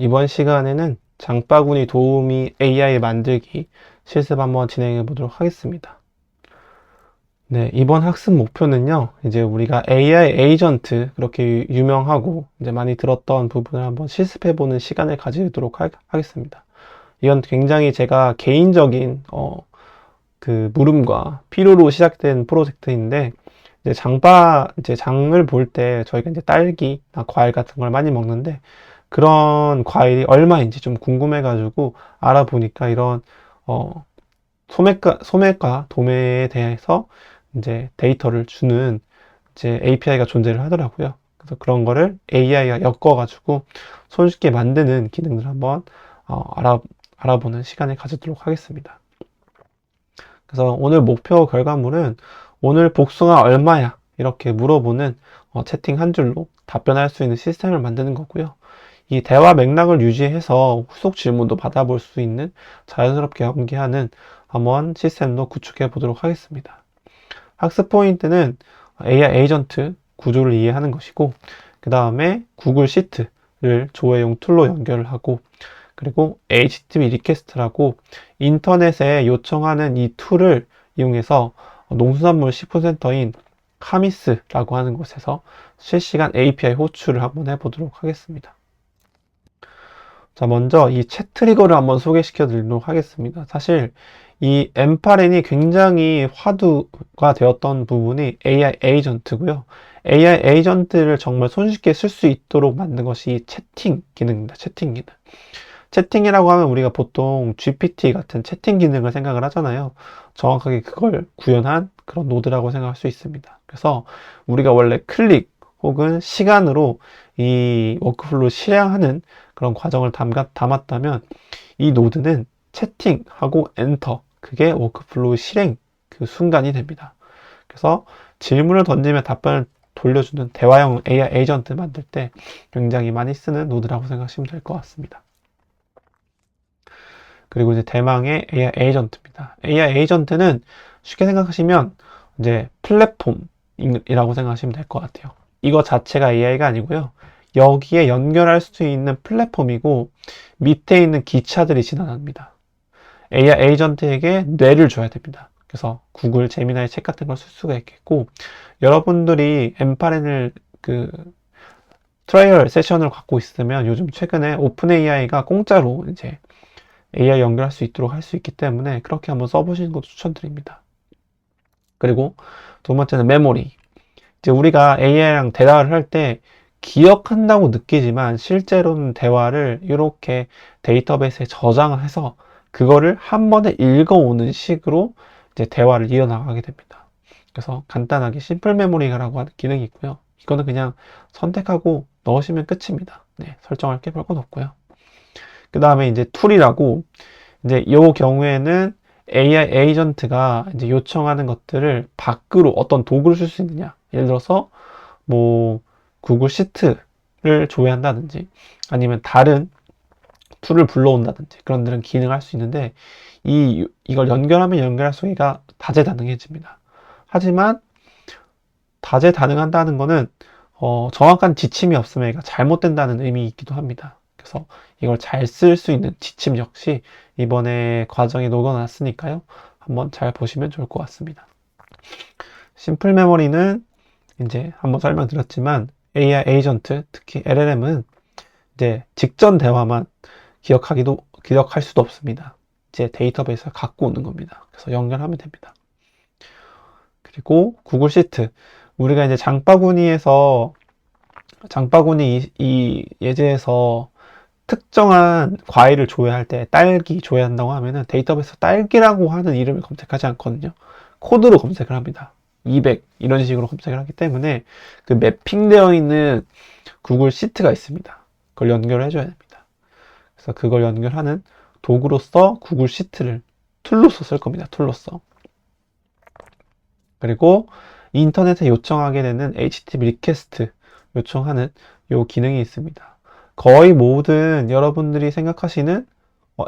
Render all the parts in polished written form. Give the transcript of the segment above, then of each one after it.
이번 시간에는 장바구니 도우미 AI 만들기 실습 한번 진행해 보도록 하겠습니다. 네, 이번 학습 목표는요, 이제 우리가 AI 에이전트, 그렇게 유명하고 이제 많이 들었던 부분을 한번 실습해 보는 시간을 가지도록 하겠습니다. 이건 굉장히 제가 개인적인, 물음과 필요로 시작된 프로젝트인데, 이제 장을 볼 때 저희가 이제 딸기나 과일 같은 걸 많이 먹는데, 그런 과일이 얼마인지 좀 궁금해가지고 알아보니까 이런, 소매가 도매에 대해서 이제 데이터를 주는 이제 API가 존재를 하더라고요. 그래서 그런 거를 AI가 엮어가지고 손쉽게 만드는 기능을 한번 알아보는 시간을 가지도록 하겠습니다. 그래서 오늘 목표 결과물은 오늘 복숭아 얼마야? 이렇게 물어보는 채팅 한 줄로 답변할 수 있는 시스템을 만드는 거고요. 이 대화 맥락을 유지해서 후속 질문도 받아볼 수 있는 자연스럽게 연기하는 한번 시스템도 구축해 보도록 하겠습니다. 학습 포인트는 AI 에이전트 구조를 이해하는 것이고, 그 다음에 구글 시트를 조회용 툴로 연결을 하고, 그리고 HTTP 리퀘스트라고 인터넷에 요청하는 이 툴을 이용해서 농수산물 식품센터인 카미스라고 하는 곳에서 실시간 API 호출을 한번 해보도록 하겠습니다. 자, 먼저 이 챗 트리거를 한번 소개시켜 드리도록 하겠습니다. 사실 이 엠파렌이 굉장히 화두가 되었던 부분이 AI 에이전트고요. AI 에이전트를 정말 손쉽게 쓸 수 있도록 만든 것이 채팅 기능입니다. 채팅 기능. 채팅이라고 하면 우리가 보통 GPT 같은 채팅 기능을 생각을 하잖아요. 정확하게 그걸 구현한 그런 노드라고 생각할 수 있습니다. 그래서 우리가 원래 클릭 혹은 시간으로 이 워크플로우 실행하는 그런 과정을 담았다면 이 노드는 채팅하고 엔터, 그게 워크플로우 실행 그 순간이 됩니다. 그래서 질문을 던지면 답변을 돌려주는 대화형 AI 에이전트 만들 때 굉장히 많이 쓰는 노드라고 생각하시면 될 것 같습니다. 그리고 이제 대망의 AI 에이전트입니다. AI 에이전트는 쉽게 생각하시면 이제 플랫폼이라고 생각하시면 될 것 같아요. 이거 자체가 AI가 아니고요. 여기에 연결할 수 있는 플랫폼이고 밑에 있는 기차들이 지나갑니다. AI 에이전트에게 뇌를 줘야 됩니다. 그래서 구글, 제미나이 책 같은 걸 쓸 수가 있겠고, 여러분들이 엠파렌을 트라이얼 세션을 갖고 있으면 요즘 최근에 오픈 AI가 공짜로 이제 AI 연결할 수 있도록 할 수 있기 때문에 그렇게 한번 써보시는 것도 추천드립니다. 그리고 두 번째는 메모리. 이제 우리가 AI랑 대화를 할 때 기억한다고 느끼지만 실제로는 대화를 이렇게 데이터베이스에 저장을 해서 그거를 한 번에 읽어오는 식으로 이제 대화를 이어나가게 됩니다. 그래서 간단하게 심플 메모리라고 하는 기능이 있고요. 이거는 그냥 선택하고 넣으시면 끝입니다. 네, 설정할 게 별건 없고요. 그 다음에 이제 툴이라고, 이제 이 경우에는 AI 에이전트가 이제 요청하는 것들을 밖으로 어떤 도구를 쓸 수 있느냐. 예를 들어서 뭐 구글 시트를 조회한다든지 아니면 다른 툴을 불러온다든지 그런 데는 기능을 할 수 있는데 이걸 연결하면 연결할수가 다재다능해집니다. 하지만 다재다능한다는 거는 정확한 지침이 없으면 얘가 잘못된다는 의미이기도 합니다. 그래서 이걸 잘 쓸 수 있는 지침 역시 이번에 과정에 녹여놨으니까요. 한번 잘 보시면 좋을 것 같습니다. 심플 메모리는 이제 한번 설명드렸지만 AI 에이전트, 특히 LLM은 이제 직전 대화만 기억할 수도 없습니다. 이제 데이터베이스를 갖고 오는 겁니다. 그래서 연결하면 됩니다. 그리고 구글 시트. 우리가 이제 장바구니 이 예제에서 특정한 과일을 조회할 때 딸기 조회한다고 하면은 데이터베이스 딸기라고 하는 이름을 검색하지 않거든요. 코드로 검색을 합니다. 200 이런 식으로 검색을 하기 때문에 그 매핑되어 있는 구글 시트가 있습니다. 그걸 연결을 해줘야 됩니다. 그래서 그걸 연결하는 도구로서 구글 시트를 툴로서 쓸 겁니다. 툴로서. 그리고 인터넷에 요청하게 되는 HTTP 리퀘스트 요청하는 요 기능이 있습니다. 거의 모든 여러분들이 생각하시는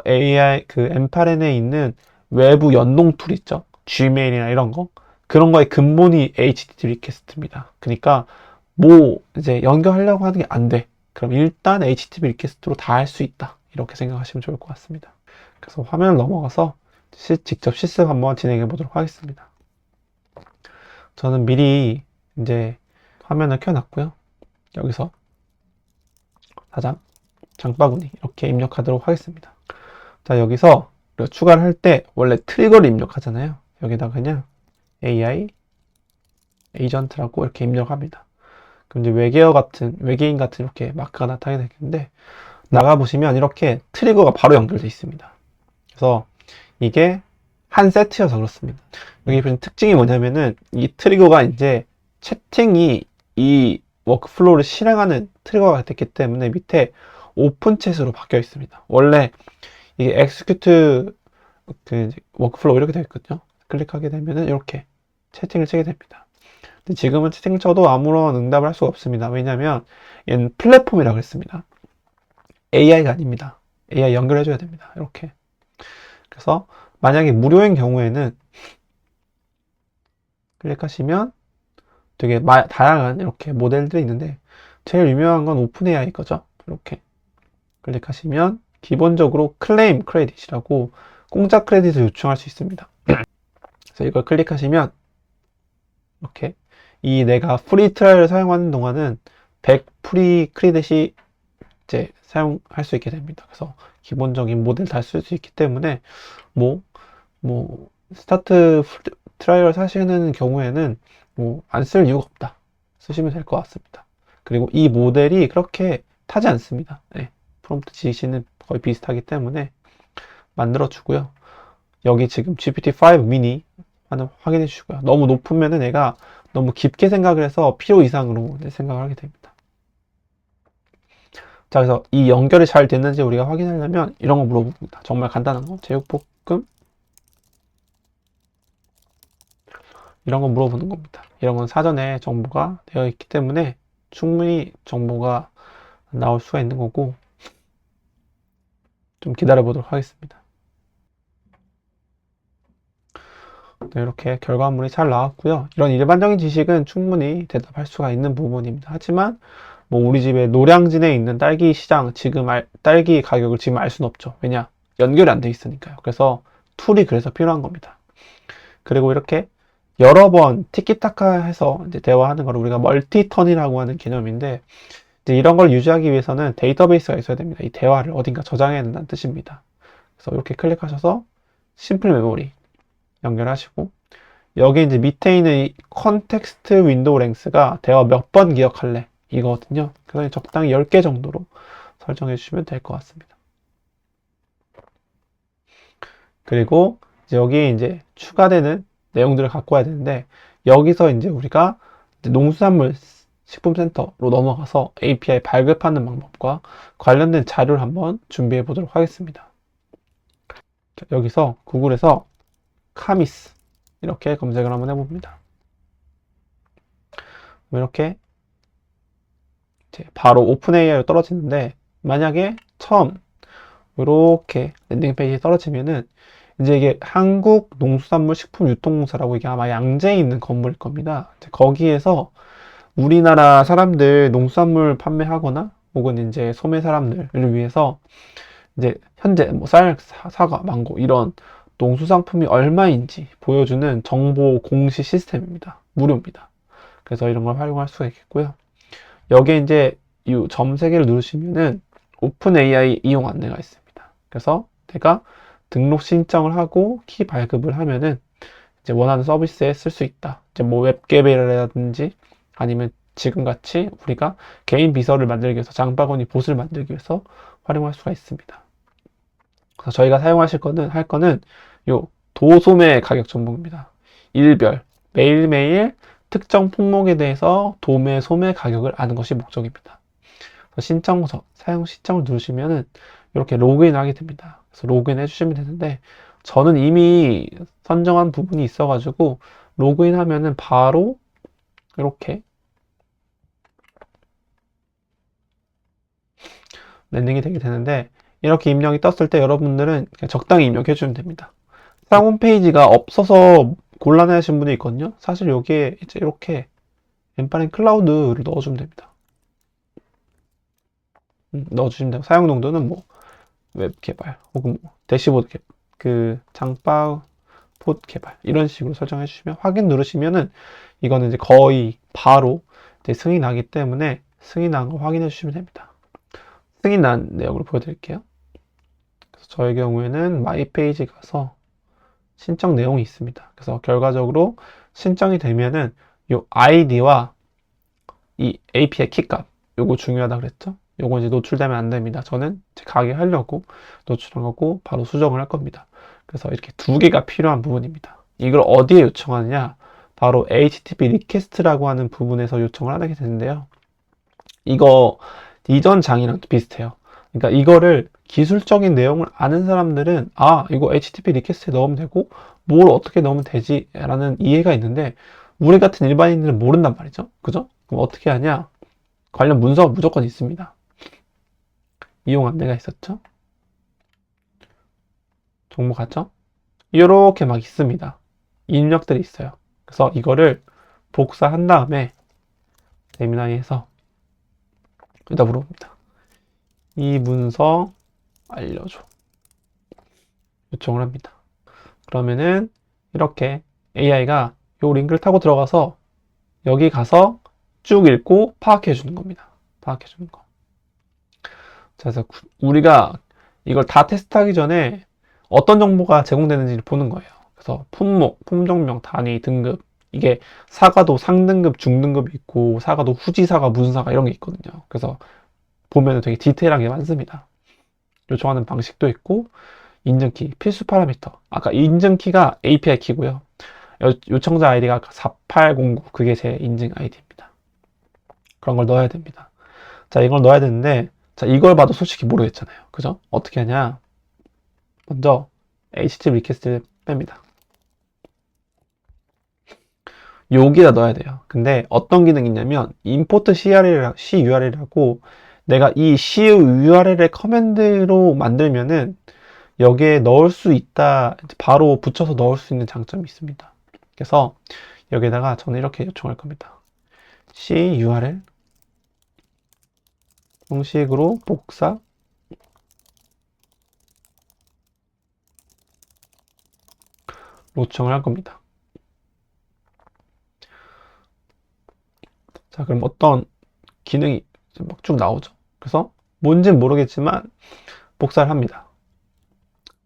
AI 엠파렌에 있는 외부 연동 툴 있죠. Gmail이나 이런 거. 그런 거의 근본이 HTTP 리퀘스트입니다. 그러니까 뭐 이제 연결하려고 하는 게 안 돼. 그럼 일단 HTTP 리퀘스트로 다 할 수 있다. 이렇게 생각하시면 좋을 것 같습니다. 그래서 화면을 넘어가서 직접 실습 한번 진행해 보도록 하겠습니다. 저는 미리 이제 화면을 켜놨고요. 여기서 사장, 장바구니 이렇게 입력하도록 하겠습니다. 자, 여기서 추가를 할 때 원래 트리거를 입력하잖아요. 여기다 그냥 AI 에이전트라고 이렇게 입력합니다. 그럼 이제 외계인 같은 이렇게 마크가 나타나게 되겠는데, 나가보시면 이렇게 트리거가 바로 연결되어 있습니다. 그래서 이게 한 세트여서 그렇습니다. 여기 보시면 특징이 뭐냐면은 이 트리거가 이제 채팅이 이 워크플로우를 실행하는 트리거가 됐기 때문에 밑에 오픈챗으로 바뀌어 있습니다. 원래 이게 execute 그 워크플로우 이렇게 되어 있거든요. 클릭하게 되면은 이렇게 채팅을 치게 됩니다. 근데 지금은 채팅을 쳐도 아무런 응답을 할 수가 없습니다. 왜냐하면 얘는 플랫폼이라고 했습니다. AI가 아닙니다. AI 연결해줘야 됩니다. 이렇게. 그래서 만약에 무료인 경우에는 클릭하시면 되게 다양한 이렇게 모델들이 있는데 제일 유명한 건 오픈 AI 거죠. 이렇게 클릭하시면 기본적으로 클레임 크레딧이라고 공짜 크레딧을 요청할 수 있습니다. 그래서 이걸 클릭하시면 이렇게 내가 프리 트라이를 사용하는 동안은 100 프리 크레딧이 이제 사용할 수 있게 됩니다. 그래서 기본적인 모델 다 쓸 수 있기 때문에 뭐 스타트 트라이얼 사시는 경우에는 안 쓸 이유가 없다. 쓰시면 될 것 같습니다. 그리고 이 모델이 그렇게 타지 않습니다. 네, 프롬프트 지시는 거의 비슷하기 때문에 만들어 주고요. 여기 지금 GPT-5 미니 하나 확인해 주시고요. 너무 높으면은 얘가 너무 깊게 생각을 해서 필요 이상으로 생각을 하게 됩니다. 자, 그래서 이 연결이 잘 됐는지 우리가 확인하려면 이런 거 물어봅니다. 정말 간단한 거. 제육볶음 이런 거 물어보는 겁니다. 이런 건 사전에 정보가 되어 있기 때문에 충분히 정보가 나올 수가 있는 거고, 좀 기다려 보도록 하겠습니다. 네, 이렇게 결과물이 잘 나왔고요. 이런 일반적인 지식은 충분히 대답할 수가 있는 부분입니다. 하지만 우리 집에 노량진에 있는 딸기 시장 딸기 가격을 지금 알 수는 없죠. 왜냐? 연결이 안 돼 있으니까요. 그래서 툴이 그래서 필요한 겁니다. 그리고 이렇게 여러 번 티키타카 해서 이제 대화하는 걸 우리가 멀티턴이라고 하는 개념인데, 이제 이런 걸 유지하기 위해서는 데이터베이스가 있어야 됩니다. 이 대화를 어딘가 저장해야 된다는 뜻입니다. 그래서 이렇게 클릭하셔서 심플 메모리 연결하시고, 여기 이제 밑에 있는 이 컨텍스트 윈도우 랭스가 대화 몇 번 기억할래 이거거든요. 그래서 적당히 10개 정도로 설정해 주시면 될 것 같습니다. 그리고 이제 여기 이제 추가되는 내용들을 갖고 와야 되는데, 여기서 이제 우리가 농수산물 식품센터로 넘어가서 API 발급하는 방법과 관련된 자료를 한번 준비해 보도록 하겠습니다. 자, 여기서 구글에서 카미스 이렇게 검색을 한번 해봅니다. 이렇게 바로 오픈 AI로 떨어지는데, 만약에 처음 이렇게 랜딩 페이지에 떨어지면은 이제 이게 한국농수산물식품유통공사라고, 이게 아마 양재에 있는 건물일 겁니다. 거기에서 우리나라 사람들 농수산물 판매하거나 혹은 이제 소매 사람들을 위해서 이제 현재 쌀, 사과, 망고 이런 농수상품이 얼마인지 보여주는 정보 공시 시스템입니다. 무료입니다. 그래서 이런 걸 활용할 수가 있겠고요. 여기에 이제 이 점 3개를 누르시면은 오픈 AI 이용 안내가 있습니다. 그래서 내가 등록 신청을 하고 키 발급을 하면은 이제 원하는 서비스에 쓸 수 있다. 이제 웹게임이라든지 아니면 지금같이 우리가 개인 비서를 만들기 위해서, 장바구니 봇을 만들기 위해서 활용할 수가 있습니다. 그래서 저희가 할 거는 요 도소매 가격 정보입니다. 일별 매일매일 특정 품목에 대해서 도매 소매 가격을 아는 것이 목적입니다. 신청서 사용 신청을 누르시면은 이렇게 로그인을 하게 됩니다. 그래서 로그인 해주시면 되는데, 저는 이미 선정한 부분이 있어가지고 로그인 하면은 바로 이렇게 랜딩이 되게 되는데, 이렇게 입력이 떴을 때 여러분들은 그냥 적당히 입력해 주면 됩니다. 사용 홈페이지가 없어서 곤란해 하신 분이 있거든요. 사실 여기에 이제 이렇게 엠파린 클라우드를 넣어주면 됩니다. 넣어주시면 되고, 사용 용도는 뭐 웹 개발 혹은 뭐 대시보드 개발, 그 장바 폿 개발 이런 식으로 설정해 주시면, 확인 누르시면은 이거는 이제 거의 바로 이제 승인이 나기 때문에 승인이 난 거 확인해 주시면 됩니다. 승인이 난 내용을 보여드릴게요. 그래서 저의 경우에는 마이 페이지 가서 신청 내용이 있습니다. 그래서 결과적으로 신청이 되면은 이 아이디와 이 API 키값, 요거 중요하다 그랬죠? 요거 이제 노출되면 안 됩니다. 저는 제 가게 하려고 노출한 거고 바로 수정을 할 겁니다. 그래서 이렇게 두 개가 필요한 부분입니다. 이걸 어디에 요청하느냐? 바로 HTTP 리퀘스트라고 하는 부분에서 요청을 하게 되는데요. 이거 이전 장이랑 비슷해요. 그러니까 이거를 기술적인 내용을 아는 사람들은 이거 HTTP 리퀘스트에 넣으면 되고 뭘 어떻게 넣으면 되지? 라는 이해가 있는데, 우리 같은 일반인들은 모른단 말이죠. 그죠? 그럼 어떻게 하냐? 관련 문서가 무조건 있습니다. 이용 안내가 있었죠? 정보 갔죠? 이렇게 막 있습니다. 입력들이 있어요. 그래서 이거를 복사한 다음에 세미나이에서 여기다 물어봅니다. 이 문서 알려줘. 요청을 합니다. 그러면은 이렇게 AI가 요 링크를 타고 들어가서 여기 가서 쭉 읽고 파악해 주는 겁니다. 파악해 주는 거. 자, 그래서 우리가 이걸 다 테스트하기 전에 어떤 정보가 제공되는지를 보는 거예요. 그래서 품목, 품종명, 단위, 등급, 이게 사과도 상등급, 중등급이 있고 사과도 후지사과, 무슨사과 이런 게 있거든요. 그래서 보면 되게 디테일한 게 많습니다. 요청하는 방식도 있고, 인증키, 필수 파라미터. 아까 인증키가 API 키고요. 요청자 아이디가 4809, 그게 제 인증 아이디입니다. 그런 걸 넣어야 됩니다. 자, 이걸 넣어야 되는데, 자, 이걸 봐도 솔직히 모르겠잖아요. 그죠? 어떻게 하냐? 먼저 HTTP 리퀘스트를 뺍니다. 여기다 넣어야 돼요. 근데 어떤 기능이 있냐면 import CURL이라고, 내가 이 CURL의 커맨드로 만들면은 여기에 넣을 수 있다, 바로 붙여서 넣을 수 있는 장점이 있습니다. 그래서 여기다가 저는 이렇게 요청할 겁니다. CURL 형식으로 복사 요청을 할 겁니다. 자, 그럼 어떤 기능이 막 쭉 나오죠. 그래서 뭔지는 모르겠지만 복사를 합니다.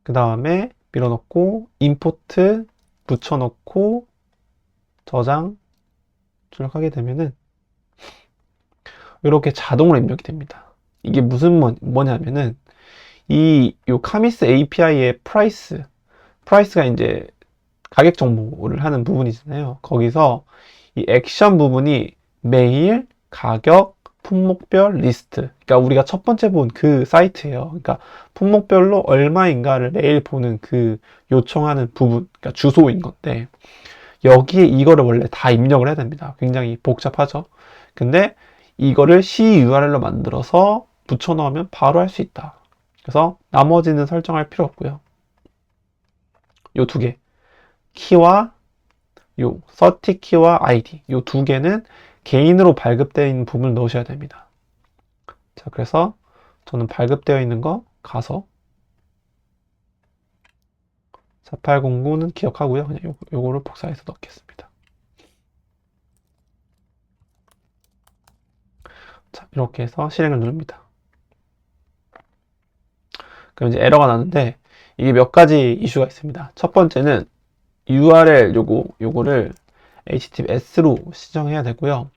그 다음에 밀어넣고 임포트 붙여넣고 저장 출력하게 되면은 이렇게 자동으로 입력이 됩니다. 이게 무슨 뭐냐면은 요 카미스 API의 프라이스가 이제 가격 정보를 하는 부분이잖아요. 거기서 이 액션 부분이 메일, 가격, 품목별, 리스트. 그러니까 우리가 첫 번째 본 그 사이트예요. 그러니까 품목별로 얼마인가를 매일 보는 그 요청하는 부분, 그러니까 주소인 건데, 여기에 이거를 원래 다 입력을 해야 됩니다. 굉장히 복잡하죠. 근데 이거를 CURL로 만들어서 붙여 넣으면 바로 할 수 있다. 그래서 나머지는 설정할 필요 없고요. 요 두 개, 키와 요 서티 키와 아이디, 요 두 개는 개인으로 발급되어 있는 부분을 넣으셔야 됩니다. 자, 그래서 저는 발급되어 있는 거 가서 4809는 기억하고요. 그냥 요거를 복사해서 넣겠습니다. 자, 이렇게 해서 실행을 누릅니다. 그럼 이제 에러가 나는데, 이게 몇 가지 이슈가 있습니다. 첫 번째는 URL 요거를 HTTPS로 시정해야 되고요.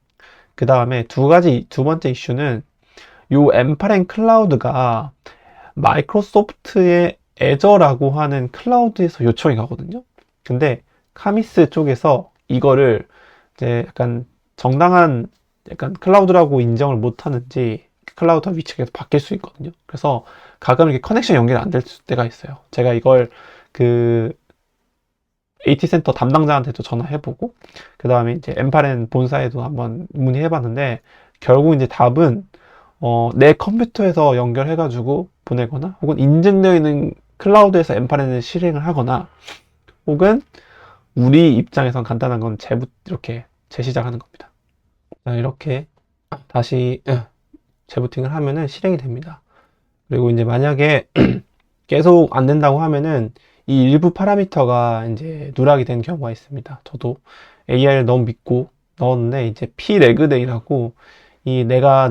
그 다음에 두 번째 이슈는 요 엠파렌 클라우드가 마이크로소프트의 애저라고 하는 클라우드에서 요청이 가거든요. 근데 카미스 쪽에서 이거를 이제 약간 정당한 약간 클라우드라고 인정을 못 하는지 클라우드 위치가 계속 바뀔 수 있거든요. 그래서 가끔 이렇게 커넥션 연결이 안 될 때가 있어요. 제가 이걸 그 AT 센터 담당자한테도 전화해보고, 그 다음에 이제 엠파렌 본사에도 한번 문의해봤는데, 결국 이제 답은 내 컴퓨터에서 연결해가지고 보내거나, 혹은 인증되어 있는 클라우드에서 엠파렌을 실행을 하거나, 혹은 우리 입장에선 간단한 건 이렇게 재시작하는 겁니다. 자, 이렇게 다시 재부팅을 하면은 실행이 됩니다. 그리고 이제 만약에 계속 안 된다고 하면은 이 일부 파라미터가 이제 누락이 된 경우가 있습니다. 저도 AI를 너무 믿고 넣었는데 이제 P-leg-day라고 이 내가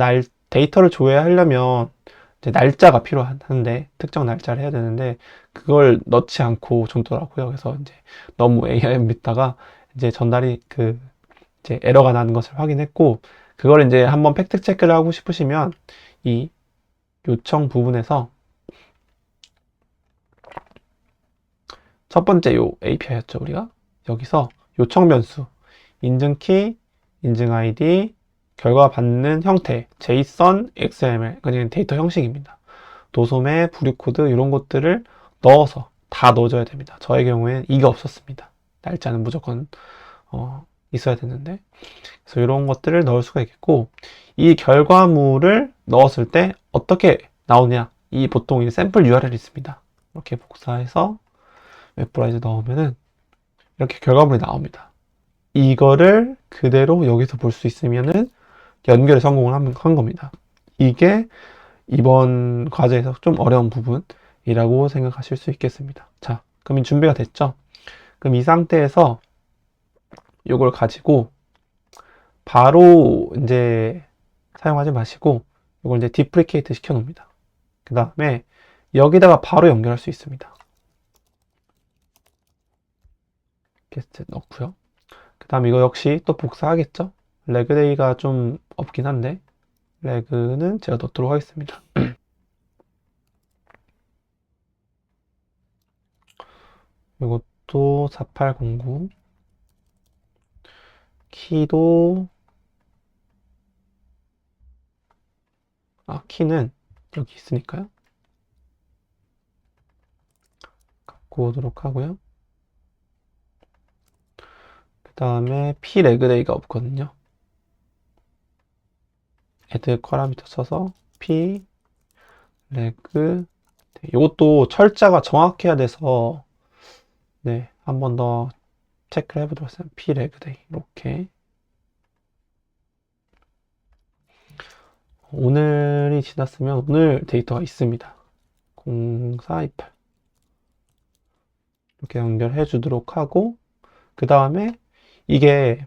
데이터를 조회하려면 이제 날짜가 필요한데 특정 날짜를 해야 되는데 그걸 넣지 않고 줬더라고요. 그래서 이제 너무 AI 믿다가 이제 전달이 이제 에러가 나는 것을 확인했고 그걸 이제 한번 팩트 체크를 하고 싶으시면 이 요청 부분에서 첫 번째 요 API였죠, 우리가. 여기서 요청 변수, 인증키, 인증 ID, 결과 받는 형태, JSON, XML, 그냥 데이터 형식입니다. 도소매, 부류코드 이런 것들을 넣어서 다 넣어줘야 됩니다. 저의 경우에는 이게 없었습니다. 날짜는 무조건 있어야 되는데 그래서 이런 것들을 넣을 수가 있겠고 이 결과물을 넣었을 때 어떻게 나오냐 이 보통 샘플 URL이 있습니다. 이렇게 복사해서 웹브라우저에 넣으면은 이렇게 결과물이 나옵니다. 이거를 그대로 여기서 볼 수 있으면은 연결에 성공을 한 겁니다. 이게 이번 과제에서 좀 어려운 부분이라고 생각하실 수 있겠습니다. 자, 그럼 준비가 됐죠? 그럼 이 상태에서 이걸 가지고 바로 이제 사용하지 마시고 이걸 이제 디프리케이트 시켜 놓습니다. 그 다음에 여기다가 바로 연결할 수 있습니다. 게스트 넣고요. 그 다음 이거 역시 또 복사하겠죠? 레그데이가 좀 없긴 한데 레그는 제가 넣도록 하겠습니다. 이것도 4809 키도 키는 여기 있으니까요. 갖고 오도록 하고요. 그 다음에 p 레그데이가 없거든요. add 파라미터 써서 p 레그 이것도 철자가 정확해야 돼서 네, 한 번 더 체크를 해보도록 하겠습니다. p 레그데이 이렇게 오늘이 지났으면 오늘 데이터가 있습니다. 0428 이렇게 연결해 주도록 하고 그 다음에 이게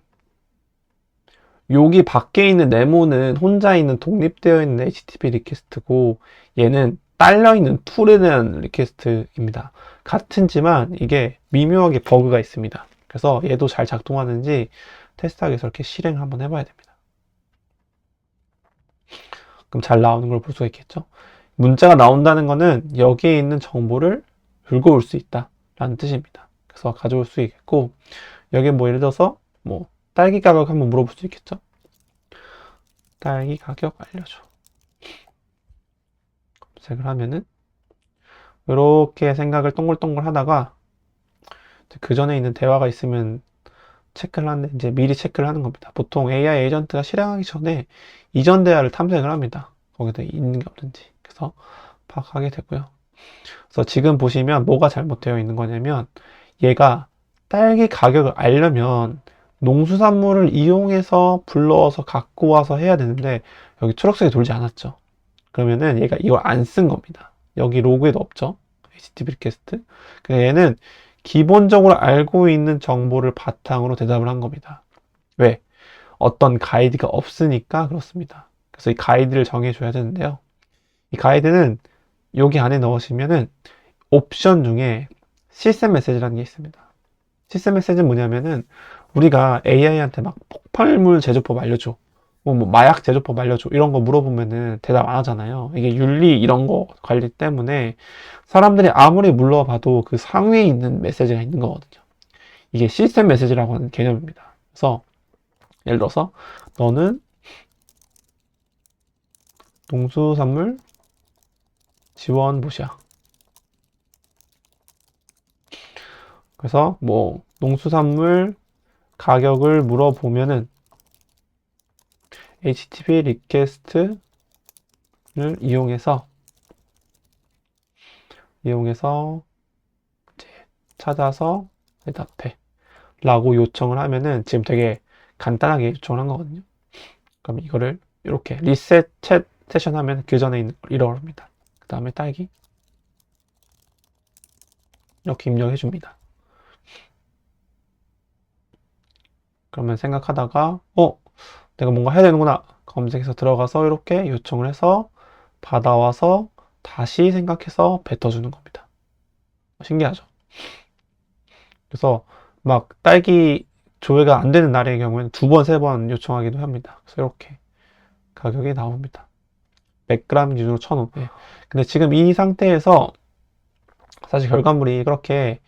여기 밖에 있는 네모는 혼자 있는 독립되어 있는 HTTP 리퀘스트고 얘는 딸려 있는 툴에 대한 리퀘스트입니다. 같은지만 이게 미묘하게 버그가 있습니다. 그래서 얘도 잘 작동하는지 테스트하기 위해서 이렇게 실행을 한번 해봐야 됩니다. 그럼 잘 나오는 걸 볼 수가 있겠죠. 문자가 나온다는 거는 여기에 있는 정보를 읽어올 수 있다 라는 뜻입니다. 그래서 가져올 수 있겠고 여기 뭐 예를 들어서 뭐 딸기 가격 한번 물어볼 수 있겠죠. 딸기 가격 알려줘. 검색을 하면은 이렇게 생각을 동글동글 하다가 그 전에 있는 대화가 있으면 체크를 하는데 이제 미리 체크를 하는 겁니다. 보통 AI 에이전트가 실행하기 전에 이전 대화를 탐색을 합니다. 거기다 있는 게 없는지. 그래서 파악하게 되고요. 그래서 지금 보시면 뭐가 잘못되어 있는 거냐면 얘가 딸기 가격을 알려면 농수산물을 이용해서 불러서 갖고 와서 해야 되는데 여기 초록색이 돌지 않았죠. 그러면은 얘가 이걸 안 쓴 겁니다. 여기 로그에도 없죠. HTTP 리퀘스트. 그러니까 얘는 기본적으로 알고 있는 정보를 바탕으로 대답을 한 겁니다. 왜? 어떤 가이드가 없으니까 그렇습니다. 그래서 이 가이드를 정해줘야 되는데요. 이 가이드는 여기 안에 넣으시면은 옵션 중에 시스템 메시지라는 게 있습니다. 시스템 메시지는 뭐냐면은 우리가 AI한테 막 폭발물 제조법 알려줘. 뭐 마약 제조법 알려줘. 이런 거 물어보면은 대답 안 하잖아요. 이게 윤리 이런 거 관리 때문에 사람들이 아무리 물어봐도 그 상위에 있는 메시지가 있는 거거든요. 이게 시스템 메시지라고 하는 개념입니다. 그래서 예를 들어서 너는 농수산물 지원 무시야. 그래서 뭐 농수산물 가격을 물어보면은 HTTP 리퀘스트를 이용해서 이제 찾아서 대답해 라고 요청을 하면은 지금 되게 간단하게 요청을 한 거거든요. 그럼 이거를 이렇게 리셋 챗 세션 하면 그 전에 있는 걸 잃어버립니다. 그 다음에 딸기 이렇게 입력해 줍니다. 그러면 생각하다가 내가 뭔가 해야 되는구나 검색해서 들어가서 이렇게 요청을 해서 받아와서 다시 생각해서 뱉어주는 겁니다. 신기하죠? 그래서 막 딸기 조회가 안 되는 날의 경우에는 2번, 3번 요청하기도 합니다. 그래서 이렇게 가격이 나옵니다. 100g 기준으로 1,000원. 예. 근데 지금 이 상태에서 사실 결과물이 그렇게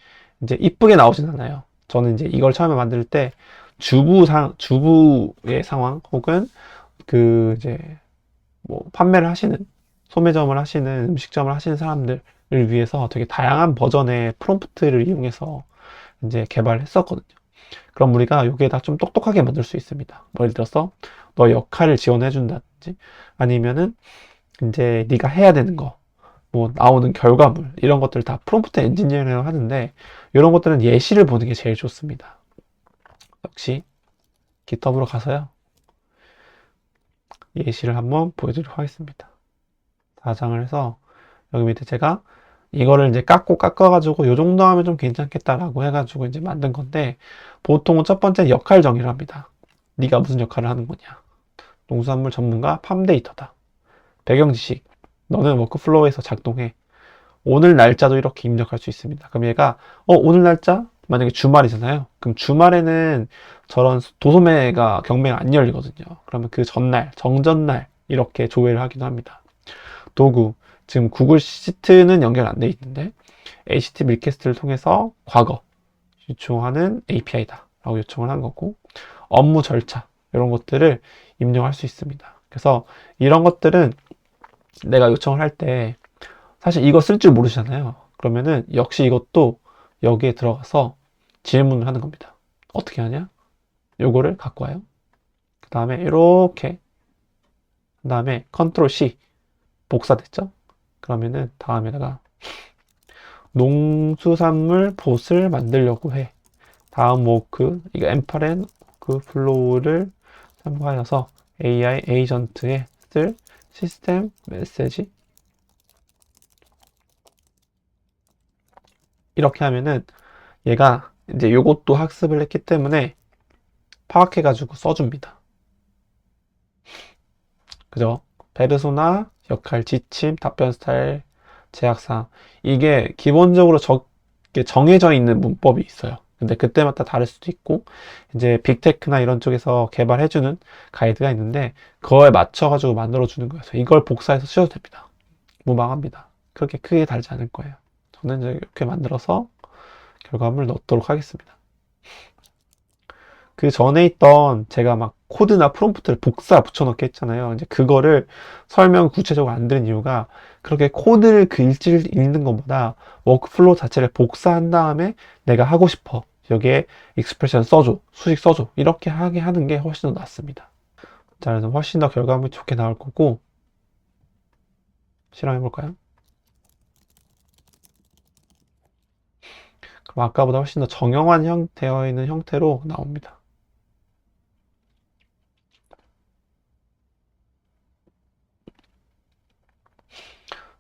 이제 이쁘게 나오진 않아요. 저는 이제 이걸 처음에 만들 때 주부의 상황 혹은 그 이제 뭐 판매를 하시는 소매점을 하시는 음식점을 하시는 사람들을 위해서 되게 다양한 버전의 프롬프트를 이용해서 이제 개발을 했었거든요. 그럼 우리가 여기에다 좀 똑똑하게 만들 수 있습니다. 뭐 예를 들어서 너 역할을 지원해 준다든지 아니면은 이제 네가 해야 되는 거, 뭐 나오는 결과물 이런 것들 다 프롬프트 엔지니어링을 하는데 이런 것들은 예시를 보는 게 제일 좋습니다. 역시 GitHub으로 가서요. 예시를 한번 보여드리도록 하겠습니다. 4장을 해서 여기 밑에 제가 이거를 이제 깎아가지고 요 정도 하면 좀 괜찮겠다라고 해가지고 이제 만든 건데 보통은 첫 번째 역할 정의를 합니다. 네가 무슨 역할을 하는 거냐. 농수산물 전문가 팜데이터다. 배경 지식. 너는 워크플로우에서 작동해. 오늘 날짜도 이렇게 입력할 수 있습니다. 그럼 얘가 오늘 날짜? 만약에 주말이잖아요. 그럼 주말에는 저런 도소매가 경매가 안 열리거든요. 그러면 그 전날, 정전날 이렇게 조회를 하기도 합니다. 도구. 지금 구글 시트는 연결 안 돼 있는데 HTTP 리퀘스트를 통해서 과거 요청하는 API다 라고 요청을 한 거고 업무 절차 이런 것들을 입력할 수 있습니다. 그래서 이런 것들은 내가 요청을 할 때 사실 이거 쓸 줄 모르시잖아요. 그러면은 역시 이것도 여기에 들어가서 질문을 하는 겁니다. 어떻게 하냐? 요거를 갖고 와요. 그 다음에 이렇게 그 다음에 컨트롤 C 복사됐죠? 그러면은 다음에다가 농수산물 봇을 만들려고 해. 다음 워크 이거 엠파렌 그 플로우를 참고하여서 AI 에이전트에 쓸 시스템 메시지 이렇게 하면은 얘가 이제 요것도 학습을 했기 때문에 파악해가지고 써줍니다. 그죠? 페르소나, 역할, 지침, 답변 스타일, 제약사항. 이게 기본적으로 정해져 있는 문법이 있어요. 근데 그때마다 다를 수도 있고, 이제 빅테크나 이런 쪽에서 개발해주는 가이드가 있는데, 그거에 맞춰가지고 만들어주는 거예요. 그래서 이걸 복사해서 쓰셔도 됩니다. 무방합니다. 그렇게 크게 다르지 않을 거예요. 저는 이제 이렇게 만들어서 결과물을 넣도록 하겠습니다. 그 전에 있던 제가 막 코드나 프롬프트를 복사 붙여넣기 했잖아요. 이제 그거를 설명 구체적으로 안 드린 이유가 그렇게 코드를 읽는 것보다 워크플로우 자체를 복사한 다음에 내가 하고 싶어. 여기에 익스프레션 써줘. 수식 써줘. 이렇게 하게 하는 게 훨씬 더 낫습니다. 자, 그래서 훨씬 더 결과물이 좋게 나올 거고 실험해 볼까요? 그럼 아까보다 훨씬 더 정형화 되어 있는 형태로 나옵니다.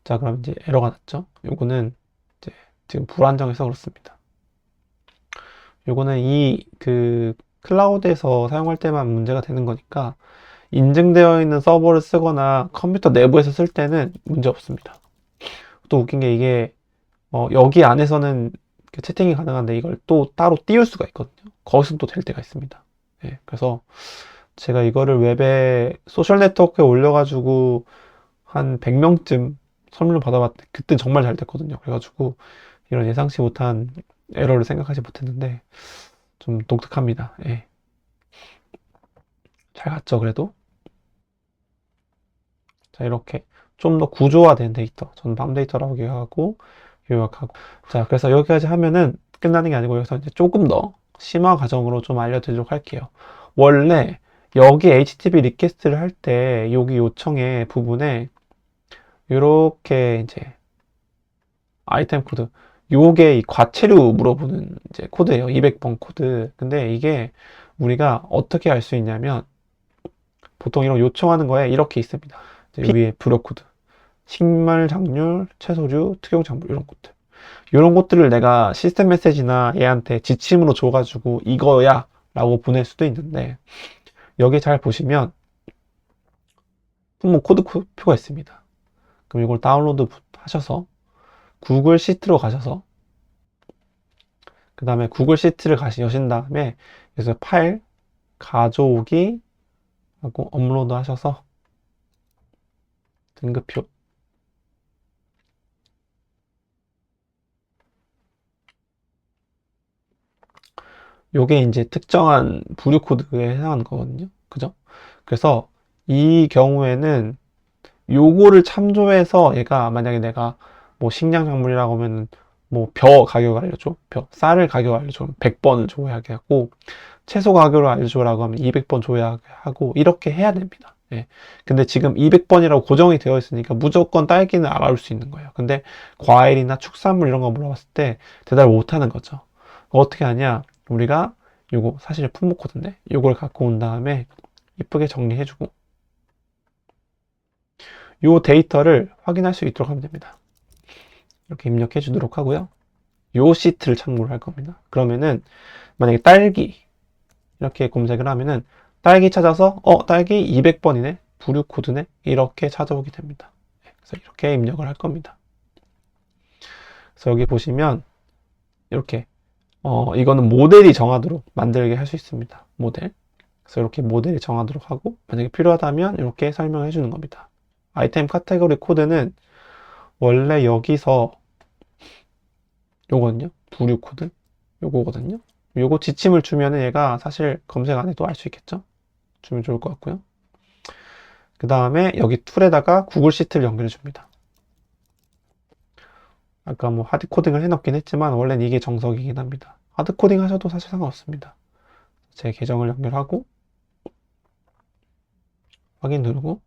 자, 그럼 이제 에러가 났죠? 요거는 이제 지금 불안정해서 그렇습니다. 요거는 클라우드에서 사용할 때만 문제가 되는 거니까 인증되어 있는 서버를 쓰거나 컴퓨터 내부에서 쓸 때는 문제 없습니다. 또 웃긴 게 이게 여기 안에서는 채팅이 가능한데 이걸 또 따로 띄울 수가 있거든요. 거기서는 또 될 때가 있습니다. 네, 그래서 제가 이거를 웹에 소셜 네트워크에 올려가지고 한 100명쯤 선물을 받아봤는데 그때 정말 잘 됐거든요. 그래가지고 이런 예상치 못한 에러를 생각하지 못했는데 좀 독특합니다. 예. 잘 갔죠, 그래도? 자, 이렇게 좀 더 구조화된 데이터. 저는 밤 데이터라고 얘기하고 요약하고. 자, 그래서 여기까지 하면은 끝나는 게 아니고 여기서 이제 조금 더 심화 과정으로 좀 알려드리도록 할게요. 원래 여기 HTTP 리퀘스트를 할 때 여기 요청의 부분에 이렇게 이제 아이템 코드 요게 이 과체류 물어보는 이제 코드예요. 200번 코드. 근데 이게 우리가 어떻게 알 수 있냐면 보통 이런 요청하는 거에 이렇게 있습니다. 위에 불여 코드, 식물, 작물, 채소류, 특용 작물 이런 것들. 이런 것들을 내가 시스템 메시지나 얘한테 지침으로 줘가지고 이거야 라고 보낼 수도 있는데, 여기 잘 보시면 품목 코드 표가 있습니다. 그럼 이걸 다운로드 하셔서 구글 시트로 가셔서, 그 다음에 구글 시트를 여신 다음에 여기서 파일 가져오기 하고 업로드 하셔서 등급표, 요게 이제 특정한 부류 코드에 해당하는 거거든요. 그죠? 그래서 이 경우에는 요거를 참조해서 얘가 만약에 내가 뭐 식량작물이라고 하면 뭐 벼 가격을 알려줘. 쌀을 가격을 알려줘. 100번을 줘야 하고, 채소 가격을 알려줘라고 하면 200번 줘야 하고, 이렇게 해야 됩니다. 예. 근데 지금 200번이라고 고정이 되어 있으니까 무조건 딸기는 알아올 수 있는 거예요. 근데 과일이나 축산물 이런 거 물어봤을 때 대답을 못 하는 거죠. 어떻게 하냐? 우리가 요거 사실 품목 코드인데 요걸 갖고 온 다음에 이쁘게 정리해주고 요 데이터를 확인할 수 있도록 하면 됩니다. 이렇게 입력해 주도록 하고요. 요 시트를 참고를 할 겁니다. 그러면은 만약에 딸기 이렇게 검색을 하면은 딸기 찾아서 딸기 200번이네, 부류 코드네, 이렇게 찾아오게 됩니다. 그래서 이렇게 입력을 할 겁니다. 그래서 여기 보시면 이렇게 이거는 모델이 정하도록 만들게 할 수 있습니다. 모델. 그래서 이렇게 모델이 정하도록 하고, 만약에 필요하다면 이렇게 설명해 주는 겁니다. 아이템 카테고리 코드는 원래 여기서 요거는요, 부류 코드 요거거든요. 요거 지침을 주면은 얘가 사실 검색 안 해도 알 수 있겠죠. 주면 좋을 것 같고요. 그 다음에 여기 툴에다가 구글 시트를 연결해 줍니다. 아까 뭐 하드 코딩을 해놓긴 했지만 원래는 이게 정석이긴 합니다. 하드 코딩 하셔도 사실 상관없습니다. 제 계정을 연결하고 확인 누르고,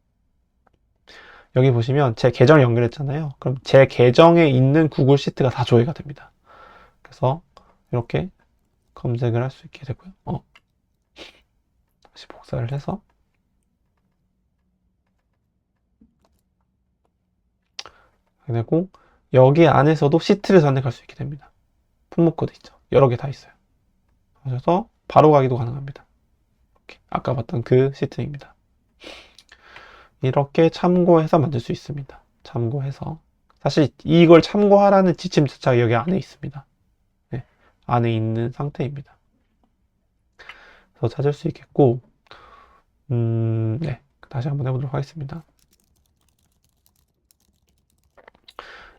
여기 보시면 제 계정을 연결했잖아요. 그럼 제 계정에 있는 구글 시트가 다 조회가 됩니다. 그래서 이렇게 검색을 할 수 있게 되고요. 다시 복사를 해서 되고, 여기 안에서도 시트를 선택할 수 있게 됩니다. 품목 코드 있죠. 여러 개 다 있어요. 그래서 바로 가기도 가능합니다. 이렇게 아까 봤던 그 시트입니다. 이렇게 참고해서 만들 수 있습니다. 참고해서. 사실 이걸 참고하라는 지침 자체가 여기 안에 있습니다. 네, 안에 있는 상태입니다. 그래서 찾을 수 있겠고, 네, 다시 한번 해보도록 하겠습니다.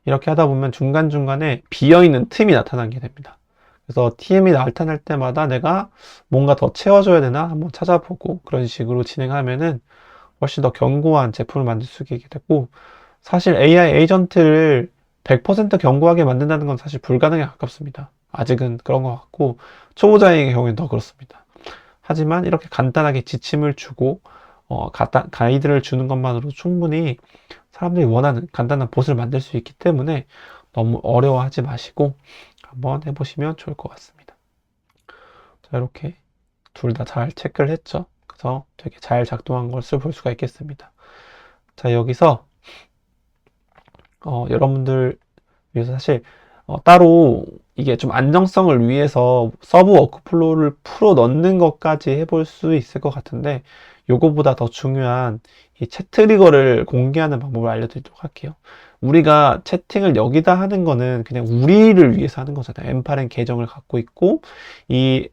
이렇게 하다 보면 중간중간에 비어있는 틈이 나타나게 됩니다. 그래서 TM이 나타날 때마다 내가 뭔가 더 채워줘야 되나 한번 찾아보고, 그런 식으로 진행하면은 훨씬 더 견고한 제품을 만들 수 있게 되고, 사실 AI 에이전트를 100% 견고하게 만든다는 건 사실 불가능에 가깝습니다. 아직은 그런 것 같고, 초보자의 경우에는 더 그렇습니다. 하지만 이렇게 간단하게 지침을 주고 가이드를 주는 것만으로 충분히 사람들이 원하는 간단한 봇을 만들 수 있기 때문에 너무 어려워하지 마시고 한번 해보시면 좋을 것 같습니다. 자, 이렇게 둘 다 잘 체크를 했죠. 그래서 되게 잘 작동한 것을 볼 수가 있겠습니다. 자, 여기서 여러분들 위해서 사실 따로 이게 좀 안정성을 위해서 서브 워크플로우를 풀어 넣는 것까지 해볼 수 있을 것 같은데, 요거보다 더 중요한 이 챗 트리거를 공개하는 방법을 알려드리도록 할게요. 우리가 채팅을 여기다 하는 거는 그냥 우리를 위해서 하는 거잖아요. 엠파렌 계정을 갖고 있고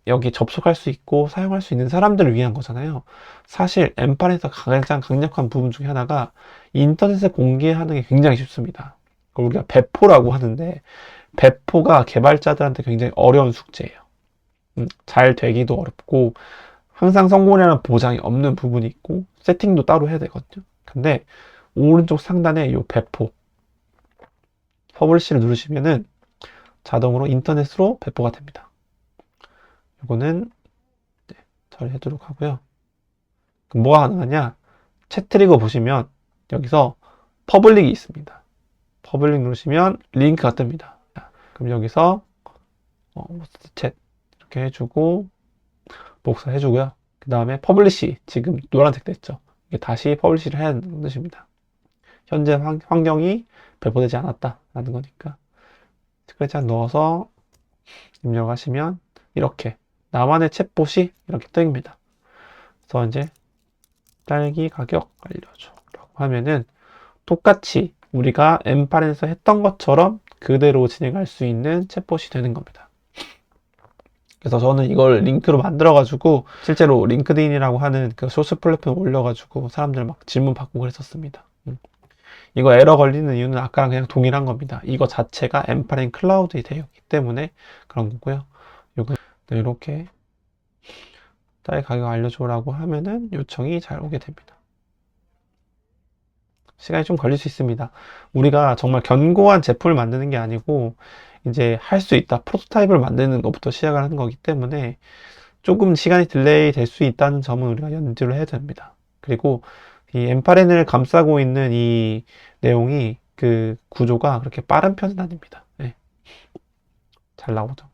여기 접속할 수 있고 사용할 수 있는 사람들을 위한 거잖아요. 사실 엠파렌에서 가장 강력한 부분 중에 하나가 인터넷에 공개하는 게 굉장히 쉽습니다. 그걸 우리가 배포라고 하는데, 배포가 개발자들한테 굉장히 어려운 숙제예요. 잘 되기도 어렵고 항상 성공이라는 보장이 없는 부분이 있고 세팅도 따로 해야 되거든요. 근데 오른쪽 상단에 이 배포 퍼블리시를 누르시면은 자동으로 인터넷으로 배포가 됩니다. 이거는 처리하도록 하고요. 그럼 뭐가 가능하냐? 챗 트리거 보시면 여기서 퍼블릭이 있습니다. 퍼블릭 누르시면 링크가 뜹니다. 그럼 여기서 챗 이렇게 해주고 복사해주고요. 그 다음에 퍼블리시, 지금 노란색 됐죠? 이게 다시 퍼블리시를 해야 하는 뜻입니다. 현재 환경이 배포되지 않았다라는 거니까. 스크래치 넣어서 입력하시면 이렇게 나만의 챗봇이 이렇게 뜨입니다. 그래서 이제 딸기 가격 알려줘 라고 하면은 똑같이 우리가 M8에서 했던 것처럼 그대로 진행할 수 있는 챗봇이 되는 겁니다. 그래서 저는 이걸 링크로 만들어가지고 실제로 링크드인이라고 하는 그 소스 플랫폼에 올려가지고 사람들 막 질문 받고 그랬었습니다. 이거 에러 걸리는 이유는 아까랑 그냥 동일한 겁니다. 이거 자체가 M8인 클라우드에 되어 있기 때문에 그런 거고요. 요거 이렇게 딸기 가격 알려줘라고 하면은 요청이 잘 오게 됩니다. 시간이 좀 걸릴 수 있습니다. 우리가 정말 견고한 제품을 만드는 게 아니고 이제 할 수 있다, 프로토타입을 만드는 것부터 시작을 하는 거기 때문에 조금 시간이 딜레이 될 수 있다는 점은 우리가 연주를 해야 됩니다. 그리고 이 M8N을 감싸고 있는 이 내용이 그 구조가 그렇게 빠른 편은 아닙니다. 네. 잘 나오죠.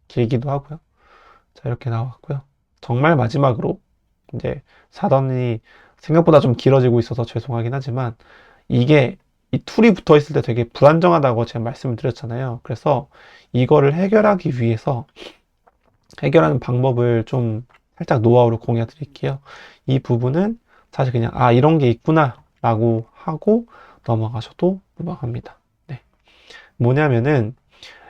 길기도 하고요. 자, 이렇게 나왔고요. 정말 마지막으로 이제 사단이 생각보다 좀 길어지고 있어서 죄송하긴 하지만 이게 이 툴이 붙어 있을 때 되게 불안정하다고 제가 말씀을 드렸잖아요. 그래서 이거를 해결하기 위해서 해결하는 방법을 좀 살짝 노하우를 공유해 드릴게요. 이 부분은 사실 그냥 이런 게 있구나 라고 하고 넘어가셔도 무방합니다. 네. 뭐냐면은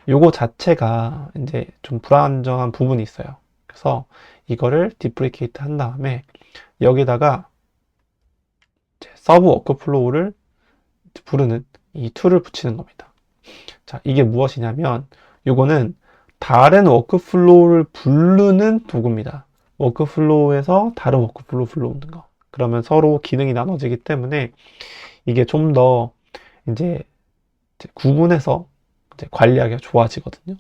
요거 자체가 이제 좀 불안정한 부분이 있어요. 그래서 이거를 디프리케이트 한 다음에 여기다가 서브 워크플로우를 부르는 이 툴을 붙이는 겁니다. 자, 이게 무엇이냐면 요거는 다른 워크플로우를 부르는 도구입니다. 워크플로우에서 다른 워크플로우 불러오는 거. 그러면 서로 기능이 나눠지기 때문에 이게 좀 더 이제 구분해서 이제 관리하기가 좋아지거든요.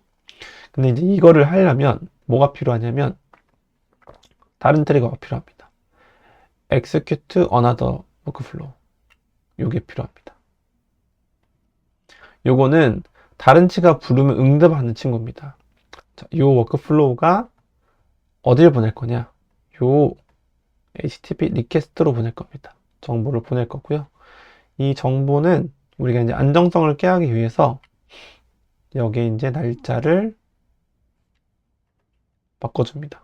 근데 이제 이거를 하려면 뭐가 필요하냐면 다른 트리거가 필요합니다. execute another workflow. 요게 필요합니다. 요거는 다른 치가 부르면 응답하는 친구입니다. 자, 요 워크플로우가 어딜 보낼 거냐? 요 HTTP 리퀘스트로 보낼 겁니다. 정보를 보낼 거고요. 이 정보는 우리가 이제 안정성을 깨하기 위해서 여기에 이제 날짜를 바꿔줍니다.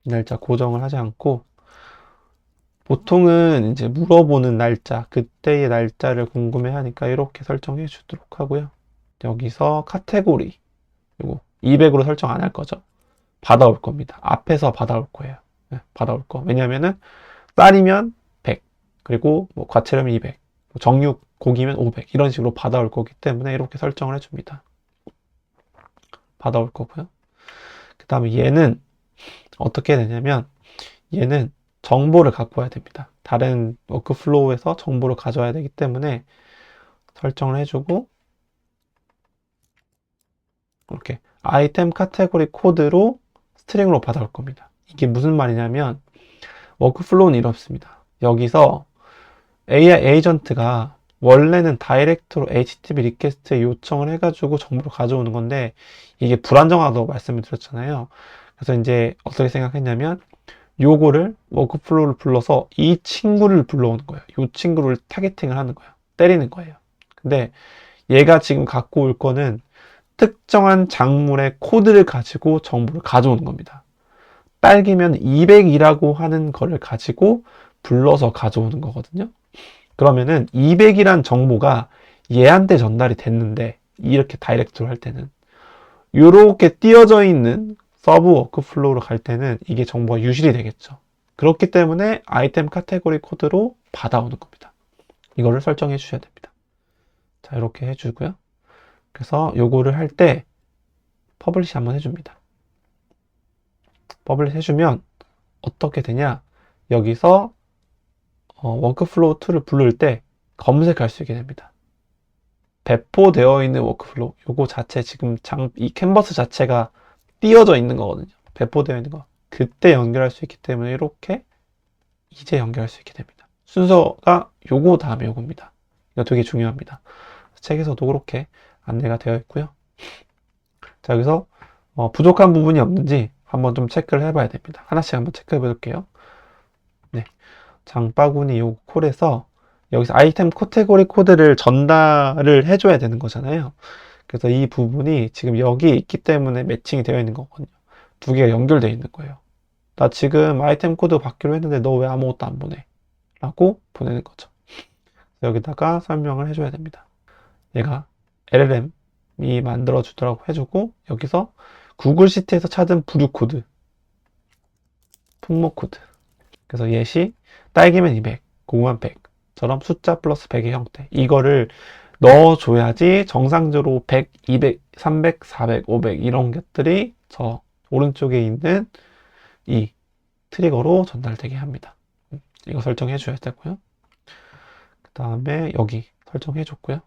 날짜 고정을 하지 않고 보통은 이제 물어보는 날짜, 그때의 날짜를 궁금해 하니까 이렇게 설정해 주도록 하고요. 여기서 카테고리 이거 200으로 설정 안 할 거죠. 받아올 겁니다. 앞에서 받아올 거예요. 네, 받아올 거. 왜냐면은 쌀이면 100, 그리고 뭐 과채료면 200, 정육 고기면 500 이런 식으로 받아올 거기 때문에 이렇게 설정을 해줍니다. 받아올 거고요. 그 다음에 얘는 어떻게 되냐면 얘는 정보를 갖고 와야 됩니다. 다른 워크플로우에서 정보를 가져와야 되기 때문에 설정을 해주고 이렇게 아이템 카테고리 코드로 스트링으로 받아올 겁니다. 이게 무슨 말이냐면 워크플로우는 이렇습니다. 여기서 AI 에이전트가 원래는 다이렉트로 HTTP 리퀘스트에 요청을 해가지고 정보를 가져오는 건데 이게 불안정하다고 말씀을 드렸잖아요. 그래서 이제 어떻게 생각했냐면 요거를 워크플로우를 불러서 이 친구를 불러오는 거예요. 이 친구를 타겟팅을 하는 거예요. 때리는 거예요. 근데 얘가 지금 갖고 올 거는 특정한 작물의 코드를 가지고 정보를 가져오는 겁니다. 딸기면 200이라고 하는 거를 가지고 불러서 가져오는 거거든요. 그러면은 200이란 정보가 얘한테 전달이 됐는데 이렇게 다이렉트로 할 때는 이렇게 띄어져 있는 서브 워크플로우로 갈 때는 이게 정보가 유실이 되겠죠. 그렇기 때문에 아이템 카테고리 코드로 받아오는 겁니다. 이거를 설정해 주셔야 됩니다. 자, 이렇게 해주고요. 그래서 요거를 할 때 퍼블리시 한번 해줍니다. 퍼블리시 해주면 어떻게 되냐? 여기서 워크플로우 툴을 부를 때 검색할 수 있게 됩니다. 배포되어 있는 워크플로우, 요거 자체 지금 이 캔버스 자체가 띄어져 있는 거거든요. 배포되어 있는 거. 그때 연결할 수 있기 때문에 이렇게 이제 연결할 수 있게 됩니다. 순서가 요거 다음에 요겁니다. 이거 되게 중요합니다. 책에서도 그렇게 안내가 되어 있고요. 자, 여기서 부족한 부분이 없는지 한번 좀 체크를 해봐야 됩니다. 하나씩 한번 체크해 볼게요. 네. 장바구니 요 콜에서 여기서 아이템 카테고리 코드를 전달을 해줘야 되는 거잖아요. 그래서 이 부분이 지금 여기에 있기 때문에 매칭이 되어 있는 거거든요. 두 개가 연결되어 있는 거예요. 나 지금 아이템 코드 받기로 했는데 너 왜 아무것도 안 보내? 라고 보내는 거죠. 여기다가 설명을 해줘야 됩니다. 얘가 LLM이 만들어 주더라고 해주고, 여기서 구글 시트에서 찾은 부류 코드, 품목 코드. 그래서 예시 딸기면 200, 고구마면 100처럼 숫자 플러스 100의 형태. 이거를 넣어줘야지 정상적으로 100, 200, 300, 400, 500 이런 것들이 저 오른쪽에 있는 이 트리거로 전달되게 합니다. 이거 설정해 줘야 되고요. 그 다음에 여기 설정해 줬고요.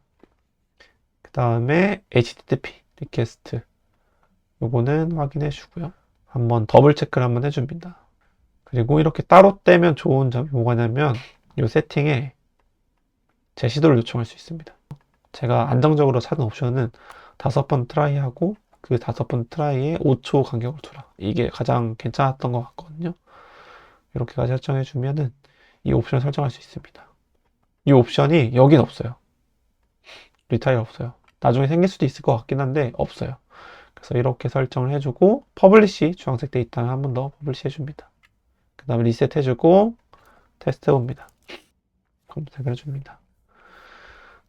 그 다음에 HTTP 리퀘스트 요거는 확인해 주고요. 한번 더블 체크를 한번 해줍니다. 그리고 이렇게 따로 떼면 좋은 점이 뭐냐면 이 세팅에 제시도를 요청할 수 있습니다. 제가 안정적으로 찾은 옵션은 5번 트라이하고 그 5번 트라이에 5초 간격을 두라. 이게 가장 괜찮았던 것 같거든요. 이렇게까지 설정해 주면은 이 옵션을 설정할 수 있습니다. 이 옵션이 여긴 없어요. 리타일 없어요. 나중에 생길 수도 있을 것 같긴 한데 없어요. 그래서 이렇게 설정을 해주고 퍼블리시 주황색 돼 있다면 한 번 더 퍼블리시 해줍니다. 그 다음에 리셋 해주고 테스트 해봅니다. 검색을 해줍니다.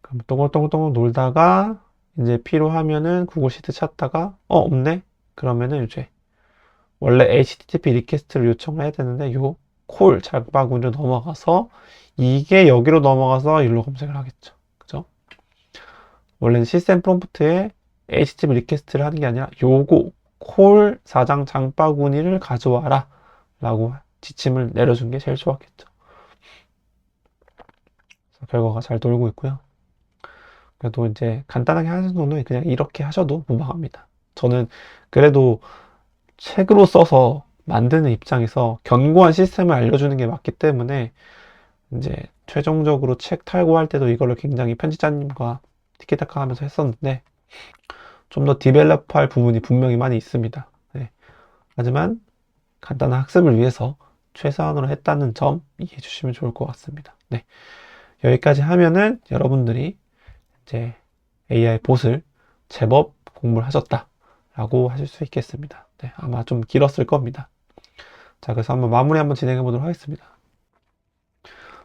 그럼 동글동글동글 놀다가 이제 필요하면은 구글 시트 찾다가 없네? 그러면은 이제 원래 HTTP 리퀘스트를 요청을 해야 되는데 요 콜 장바구니로 넘어가서 이게 여기로 넘어가서 일로 검색을 하겠죠. 그죠? 원래는 시스템 프롬프트에 HTTP 리퀘스트를 하는 게 아니라 요거 콜 사장 장바구니를 가져와라 라고 지침을 내려준 게 제일 좋았겠죠. 그래서 결과가 잘 돌고 있고요. 그래도 이제 간단하게 하는 정도는 그냥 이렇게 하셔도 무방합니다. 저는 그래도 책으로 써서 만드는 입장에서 견고한 시스템을 알려주는 게 맞기 때문에 이제 최종적으로 책 탈고할 때도 이거를 굉장히 편집자님과 티키타카 하면서 했었는데 좀 더 디벨롭할 부분이 분명히 많이 있습니다. 네. 하지만 간단한 학습을 위해서 최소한으로 했다는 점 이해해 주시면 좋을 것 같습니다. 네. 여기까지 하면은 여러분들이 이제 AI 봇을 제법 공부를 하셨다 라고 하실 수 있겠습니다. 네, 아마 좀 길었을 겁니다. 자, 그래서 한번 마무리 한번 진행해 보도록 하겠습니다.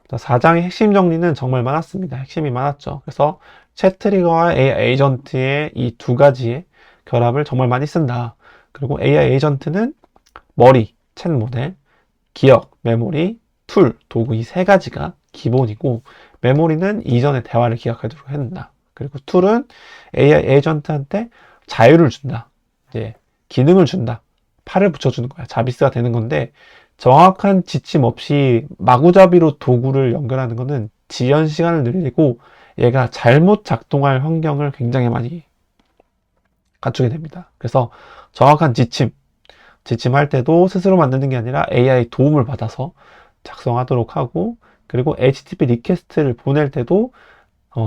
자, 4장의 핵심 정리는 정말 많았습니다. 핵심이 많았죠. 그래서 챗 트리거와 AI 에이전트의 이 두 가지의 결합을 정말 많이 쓴다. 그리고 AI 에이전트는 머리, 챗 모델, 기억, 메모리, 툴, 도구 이 세 가지가 기본이고 메모리는 이전의 대화를 기억하도록 한다. 그리고 툴은 AI 에이전트한테 자유를 준다. 이제 기능을 준다. 팔을 붙여주는 거야. 자비스가 되는 건데 정확한 지침 없이 마구잡이로 도구를 연결하는 거는 지연 시간을 늘리고 얘가 잘못 작동할 환경을 굉장히 많이 갖추게 됩니다. 그래서 정확한 지침할 때도 스스로 만드는 게 아니라 AI 도움을 받아서 작성하도록 하고 그리고 HTTP 리퀘스트를 보낼 때도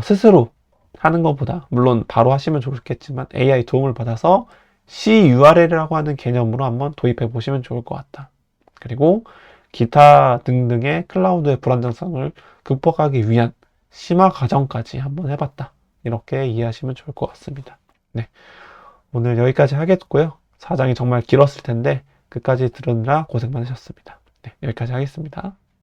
스스로 하는 것보다 물론 바로 하시면 좋겠지만 AI 도움을 받아서 CURL이라고 하는 개념으로 한번 도입해 보시면 좋을 것 같다. 그리고 기타 등등의 클라우드의 불안정성을 극복하기 위한 심화 과정까지 한번 해봤다. 이렇게 이해하시면 좋을 것 같습니다. 네, 오늘 여기까지 하겠고요. 4장이 정말 길었을 텐데 끝까지 들으느라 고생 많으셨습니다. 네, 여기까지 하겠습니다.